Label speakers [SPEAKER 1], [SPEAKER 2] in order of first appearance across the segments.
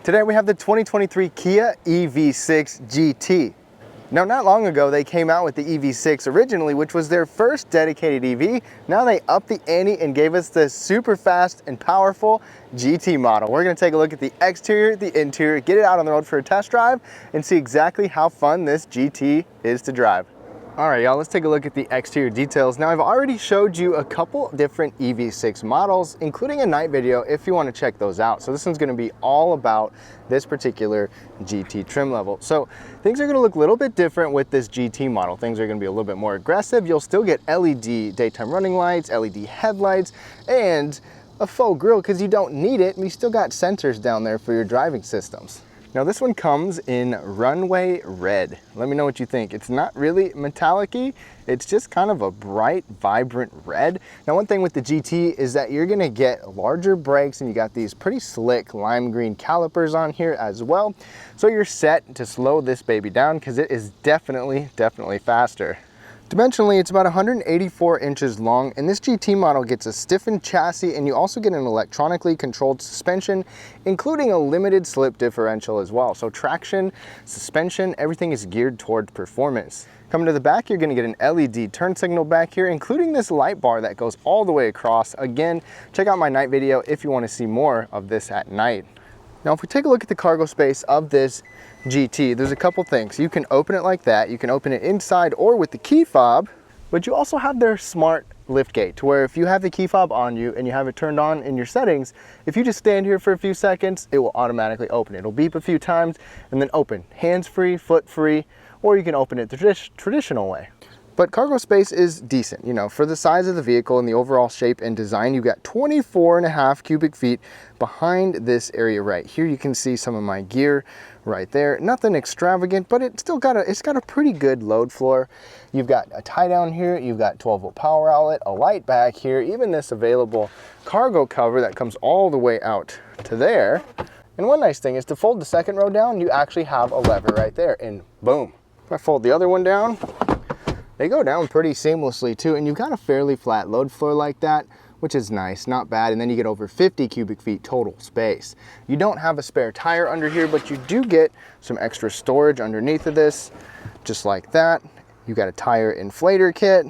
[SPEAKER 1] Today we have the 2023 Kia EV6 GT. Now, not long ago, they came out with the EV6 originally, which was their first dedicated EV. Now they upped the ante and gave us the super fast and powerful GT model. We're gonna take a look at the exterior, the interior, get it out on the road for a test drive, and see exactly how fun this GT is to drive. All right, y'all, let's take a look at the exterior details. Now, I've already showed you a couple different EV6 models, including a night video if you want to check those out. So this one's going to be all about this particular GT trim level. So things are going to look a little bit different with this GT model. Things are going to be a little bit more aggressive. You'll still get LED daytime running lights, LED headlights, and a faux grille because you don't need it. And you still got sensors down there for your driving systems. Now this one comes in runway red. Let me know what you think. It's not really metallic-y, it's just kind of a bright, vibrant red. Now one thing with the GT is that you're gonna get larger brakes and you got these pretty slick lime green calipers on here as well. So you're set to slow this baby down because it is definitely faster. Dimensionally, it's about 184 inches long, and this GT model gets a stiffened chassis, and you also get an electronically controlled suspension, including a limited slip differential as well. So traction, suspension, everything is geared towards performance. Coming to the back, you're gonna get an LED turn signal back here, including this light bar that goes all the way across. Again, check out my night video if you wanna see more of this at night. Now, if we take a look at the cargo space of this GT, there's a couple things. You can open it like that. You can open it inside or with the key fob, but you also have their smart lift gate to where if you have the key fob on you and you have it turned on in your settings, if you just stand here for a few seconds, it will automatically open. It'll beep a few times and then open. Hands-free, foot-free, or you can open it the traditional way. But cargo space is decent, you know, for the size of the vehicle and the overall shape and design. You've got 24.5 cubic feet behind this area right here. You can see some of my gear right there. Nothing extravagant, but it's still got a pretty good load floor. You've got a tie down here. You've got 12-volt power outlet, a light back here, even this available cargo cover that comes all the way out to there. And one nice thing is to fold the second row down, you actually have a lever right there, and boom. If I fold the other one down, they go down pretty seamlessly too, and you've got a fairly flat load floor like that, which is nice, not bad. And then you get over 50 cubic feet total space. You don't have a spare tire under here, but you do get some extra storage underneath of this, just like that. You got a tire inflator kit,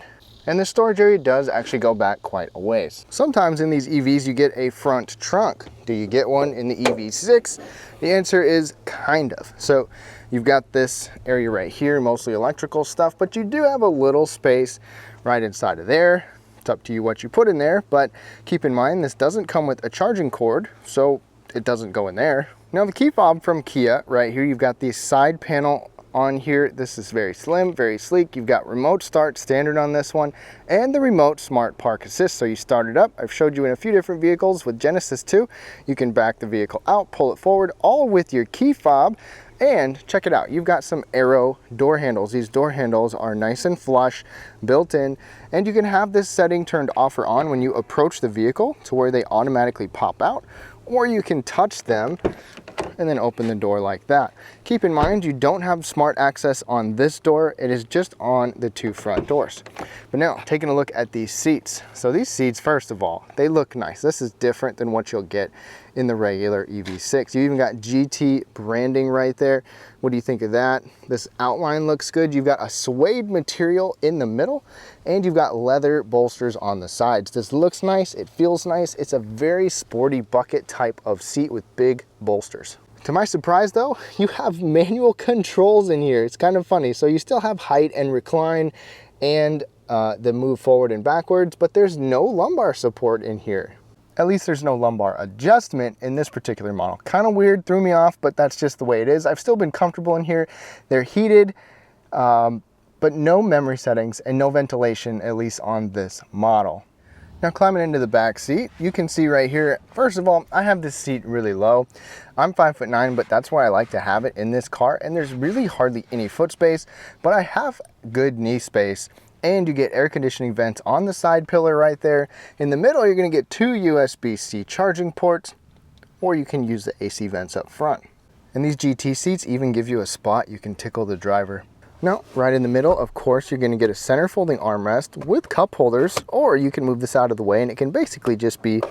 [SPEAKER 1] and the storage area does actually go back quite a ways. Sometimes in these EVs, you get a front trunk. Do you get one in the EV6? The answer is kind of. So you've got this area right here, mostly electrical stuff, but you do have a little space right inside of there. It's up to you what you put in there, but keep in mind, this doesn't come with a charging cord, so it doesn't go in there. Now the key fob from Kia right here, you've got the side panel on here. This is very slim, very sleek. You've got remote start standard on this one and the remote smart park assist. So you start it up. I've showed you in a few different vehicles with Genesis 2. You can back the vehicle out, pull it forward, all with your key fob. And check it out, you've got some Aero door handles. These door handles are nice and flush, built in, and you can have this setting turned off or on when you approach the vehicle to where they automatically pop out, or you can touch them and then open the door like that. Keep in mind, you don't have smart access on this door. It is just on the two front doors. But now, taking a look at these seats. So these seats, first of all, they look nice. This is different than what you'll get in the regular EV6. You even got GT branding right there. What do you think of that? This outline looks good. You've got a suede material in the middle, and you've got leather bolsters on the sides. This looks nice, it feels nice. It's a very sporty bucket type of seat with big bolsters. To my surprise though, you have manual controls in here. It's kind of funny. So you still have height and recline and the move forward and backwards, but there's no lumbar support in here. At least there's no lumbar adjustment in this particular model. Kind of weird, threw me off, but that's just the way it is. I've still been comfortable in here. They're heated, but no memory settings and no ventilation, at least on this model. Now climbing into the back seat, you can see right here, first of all, I have this seat really low. I'm 5'9", but that's why I like to have it in this car, and there's really hardly any foot space, but I have good knee space, and you get air conditioning vents on the side pillar right there. In the middle, you're gonna get two USB-C charging ports, or you can use the AC vents up front. And these GT seats even give you a spot you can tickle the driver. Now, right in the middle, of course, you're gonna get a center folding armrest with cup holders, or you can move this out of the way and it can basically just be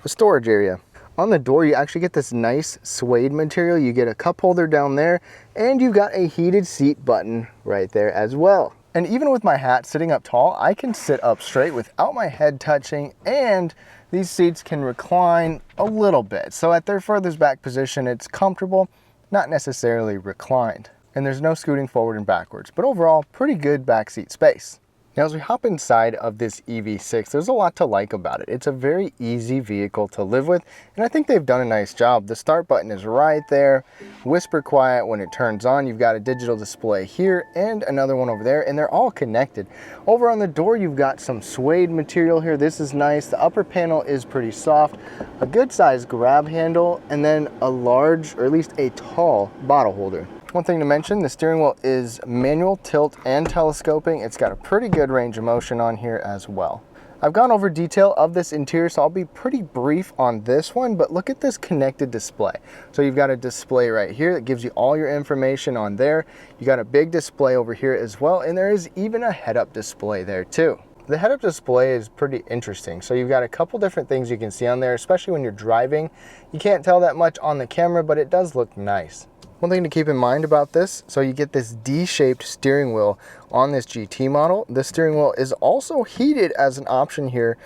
[SPEAKER 1] a storage area. On the door, you actually get this nice suede material. You get a cup holder down there, and you've got a heated seat button right there as well. And even with my hat sitting up tall, I can sit up straight without my head touching, and these seats can recline a little bit. So at their furthest back position, it's comfortable, not necessarily reclined. And there's no scooting forward and backwards, but overall, pretty good backseat space. Now, as we hop inside of this EV6, there's a lot to like about it. It's a very easy vehicle to live with, and I think they've done a nice job. The start button is right there, whisper quiet when it turns on. You've got a digital display here and another one over there, and they're all connected. Over on the door, you've got some suede material here. This is nice. The upper panel is pretty soft, a good sized grab handle, and then a large, or at least a tall bottle holder. One thing to mention, the steering wheel is manual, tilt, and telescoping. It's got a pretty good range of motion on here as well. I've gone over detail of this interior, so I'll be pretty brief on this one, but look at this connected display. So you've got a display right here that gives you all your information on there. You got a big display over here as well, and there is even a head-up display there too. The head-up display is pretty interesting. So you've got a couple different things you can see on there, especially when you're driving. You can't tell that much on the camera, but it does look nice. One thing to keep in mind about this, so you get this D-shaped steering wheel on this GT model. This steering wheel is also heated as an option here,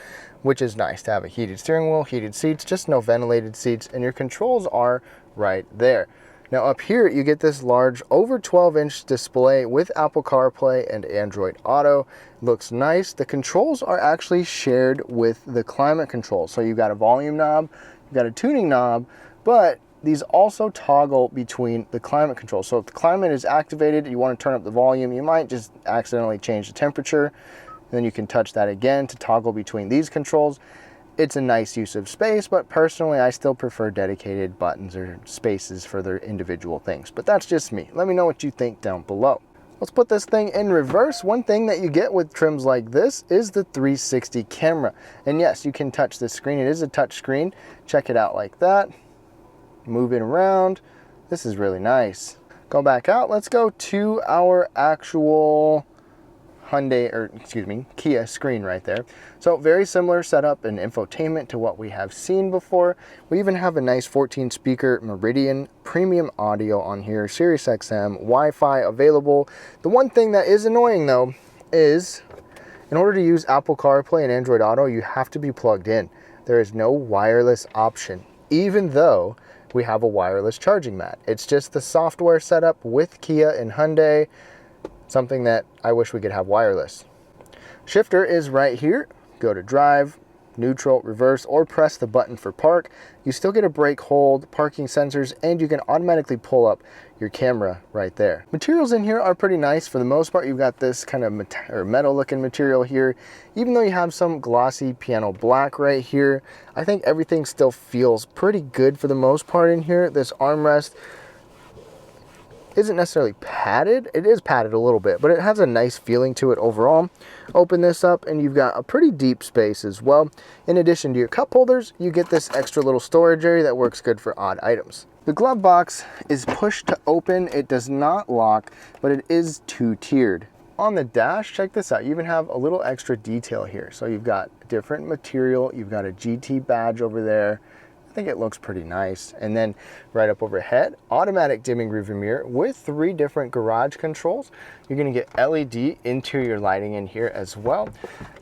[SPEAKER 1] which is nice to have a heated steering wheel, heated seats, just no ventilated seats, and your controls are right there. Now up here, you get this large over 12-inch display with Apple CarPlay and Android Auto. Looks nice. The controls are actually shared with the climate control. So you've got a volume knob, you've got a tuning knob, but these also toggle between the climate control. So if the climate is activated, you want to turn up the volume, you might just accidentally change the temperature. And then you can touch that again to toggle between these controls. It's a nice use of space, but personally, I still prefer dedicated buttons or spaces for their individual things. But that's just me. Let me know what you think down below. Let's put this thing in reverse. One thing that you get with trims like this is the 360 camera. And yes, you can touch this screen. It is a touch screen. Check it out like that. Move it around. This is really nice. Go back out. Let's go to our actual Kia screen right there. So very similar setup and infotainment to what we have seen before. We even have a nice 14 speaker Meridian premium audio on here, Sirius XM, Wi-Fi available. The one thing that is annoying though is in order to use Apple CarPlay and Android Auto, you have to be plugged in. There is no wireless option, even though we have a wireless charging mat. It's just the software setup with Kia and Hyundai, something that I wish we could have wireless. Shifter is right here. Go to drive, neutral, reverse, or press the button for park. You still get a brake hold, parking sensors, and you can automatically pull up your camera right there. Materials in here are pretty nice. For the most part, you've got this kind of metal looking material here. Even though you have some glossy piano black right here, I think everything still feels pretty good for the most part in here. This armrest isn't necessarily padded. It is padded a little bit, but it has a nice feeling to it overall. Open this up and you've got a pretty deep space as well. In addition to your cup holders, you get this extra little storage area that works good for odd items. The glove box is pushed to open. It does not lock, but it is two-tiered. On the dash, check this out. You even have a little extra detail here. So you've got different material. You've got a GT badge over there. I think it looks pretty nice. And then right up overhead, automatic dimming rearview mirror with 3 different garage controls. You're gonna get LED interior lighting in here as well.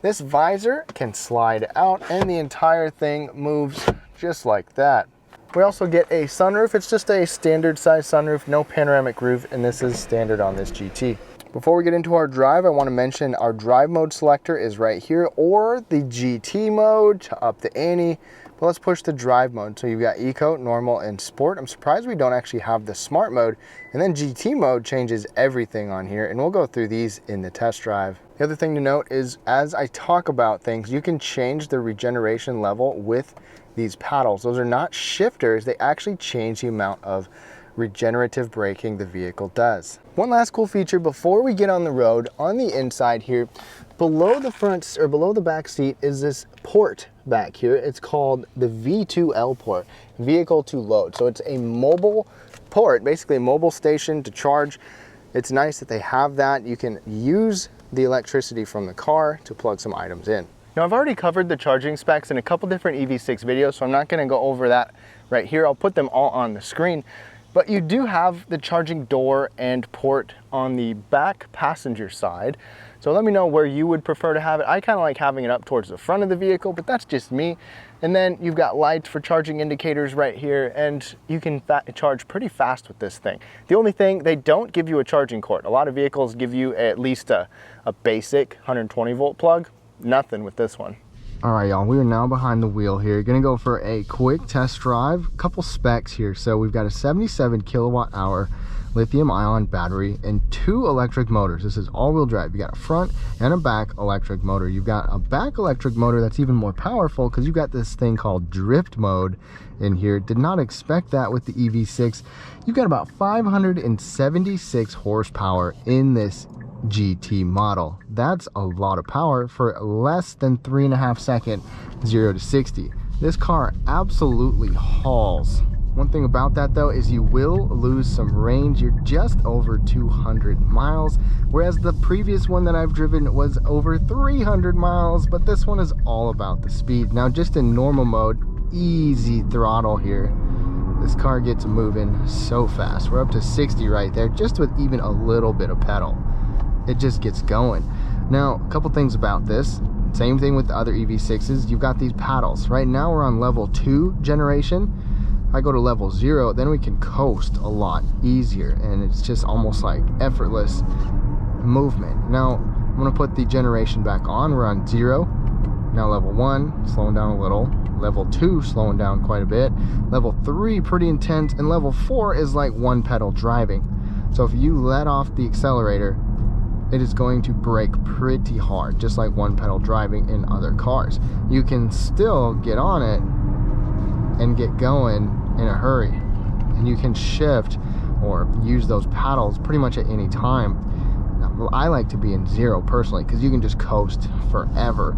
[SPEAKER 1] This visor can slide out and the entire thing moves just like that. We also get a sunroof. It's just a standard size sunroof, no panoramic roof, and this is standard on this GT. Before we get into our drive, I want to mention our drive mode selector is right here, or the GT mode to up the ante. But let's push the drive mode. So you've got Eco, Normal, and Sport. I'm surprised we don't actually have the Smart mode. And then GT mode changes everything on here, and we'll go through these in the test drive. The other thing to note is as I talk about things, you can change the regeneration level with these paddles. Those are not shifters. They actually change the amount of regenerative braking the vehicle does. One last cool feature before we get on the road, on the inside here, below the front or below the back seat is this port back here. It's called the V2L port, vehicle to load. So it's a mobile port, basically a mobile station to charge. It's nice that they have that. You can use the electricity from the car to plug some items in. Now I've already covered the charging specs in a couple different EV6 videos, so I'm not gonna go over that right here. I'll put them all on the screen. But you do have the charging door and port on the back passenger side. So let me know where you would prefer to have it. I kind of like having it up towards the front of the vehicle, but that's just me. And then you've got lights for charging indicators right here, and you can charge pretty fast with this thing. The only thing, they don't give you a charging cord. A lot of vehicles give you at least a basic 120 volt plug. Nothing with this one. All right, y'all, we are now behind the wheel here. Gonna go for a quick test drive. Couple specs here. So we've got a 77 kilowatt hour lithium ion battery and 2 electric motors. This is all-wheel drive. You got a front and a back electric motor. You've got a back electric motor that's even more powerful because you've got this thing called drift mode in here. Did not expect that with the EV6. You've got about 576 horsepower in this GT model. That's a lot of power for less than 3.5 second 0 to 60. This car absolutely hauls. One thing about that though is you will lose some range. You're just over 200 miles, whereas the previous one that I've driven was over 300 miles, but this one is all about the speed. Now just in normal mode, easy throttle here, this car gets moving so fast. We're up to 60 right there, just with even a little bit of pedal. It just gets going. Now, a couple things about this. Same thing with the other EV6s. You've got these paddles. Right now we're on level 2 generation. If I go to level 0, then we can coast a lot easier, and it's just almost like effortless movement. Now, I'm gonna put the generation back on. We're on 0. Now level 1, slowing down a little. Level 2, slowing down quite a bit. Level 3, pretty intense. And level 4 is like one pedal driving. So if you let off the accelerator, it is going to brake pretty hard, just like one pedal driving in other cars. You can still get on it and get going in a hurry, and you can shift or use those paddles pretty much at any time. Now, I like to be in 0 personally because you can just coast forever.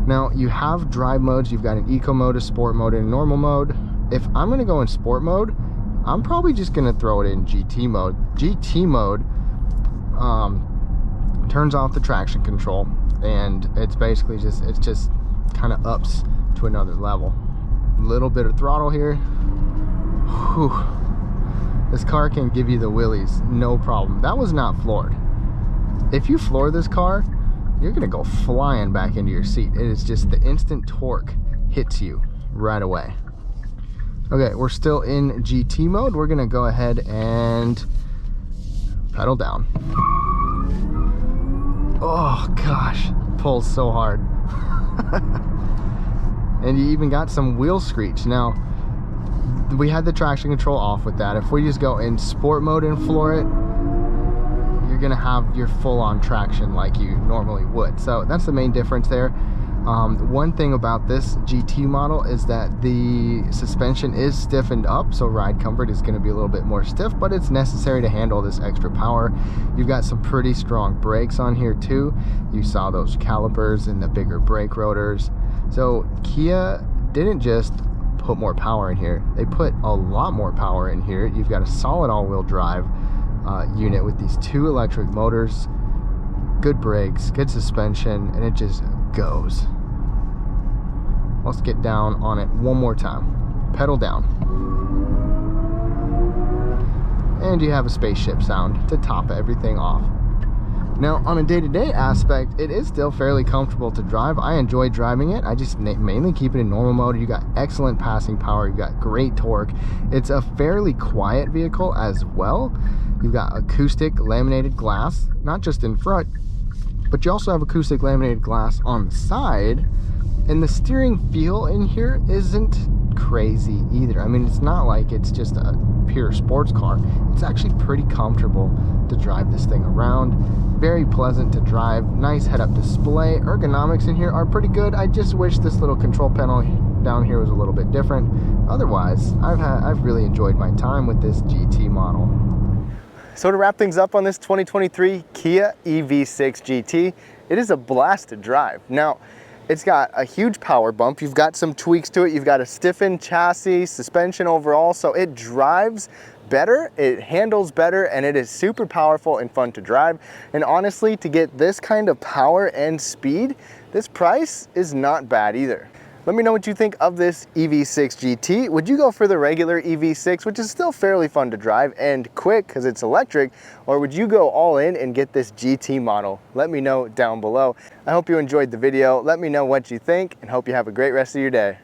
[SPEAKER 1] Now you have drive modes. You've got an eco mode, a sport mode, and a normal mode. If I'm going to go in sport mode, I'm probably just going to throw it in GT mode. GT mode turns off the traction control, and it's basically just kind of ups to another level. Little bit of throttle here. Whew. This car can give you the wheelies no problem. That was not floored. If you floor this car, you're gonna go flying back into your seat. It is just the instant torque hits you right away. Okay, we're still in GT mode. We're gonna go ahead and pedal down. Oh gosh, pulls so hard. And you even got some wheel screech. Now, we had the traction control off with that. If we just go in sport mode and floor it, you're gonna have your full-on traction like you normally would. So that's the main difference there. One thing about this GT model is that the suspension is stiffened up, so ride comfort is going to be a little bit more stiff, but it's necessary to handle this extra power. You've got some pretty strong brakes on here too. You saw those calipers and the bigger brake rotors. So Kia didn't just put more power in here, they put a lot more power in here. You've got a solid all-wheel drive unit with these 2 electric motors, good brakes, good suspension, and it just goes. Let's get down on it one more time. Pedal down. And you have a spaceship sound to top everything off. Now, on a day-to-day aspect, it is still fairly comfortable to drive. I enjoy driving it. I just mainly keep it in normal mode. You got excellent passing power. You've got great torque. It's a fairly quiet vehicle as well. You've got acoustic laminated glass, not just in front, but you also have acoustic laminated glass on the side, and the steering feel in here isn't crazy either. I mean, it's not like it's just a pure sports car. It's actually pretty comfortable to drive this thing around. Very pleasant to drive. Nice head-up display. Ergonomics in here are pretty good. I just wish this little control panel down here was a little bit different. Otherwise, I've really enjoyed my time with this GT model. So to wrap things up on this 2023 Kia EV6 GT, it is a blast to drive. Now, it's got a huge power bump. You've got some tweaks to it. You've got a stiffened chassis, suspension overall, so it drives better, it handles better, and it is super powerful and fun to drive. And honestly, to get this kind of power and speed, this price is not bad either. Let me know what you think of this EV6 GT. Would you go for the regular EV6, which is still fairly fun to drive and quick because it's electric, or would you go all in and get this GT model? Let me know down below. I hope you enjoyed the video. Let me know what you think and hope you have a great rest of your day.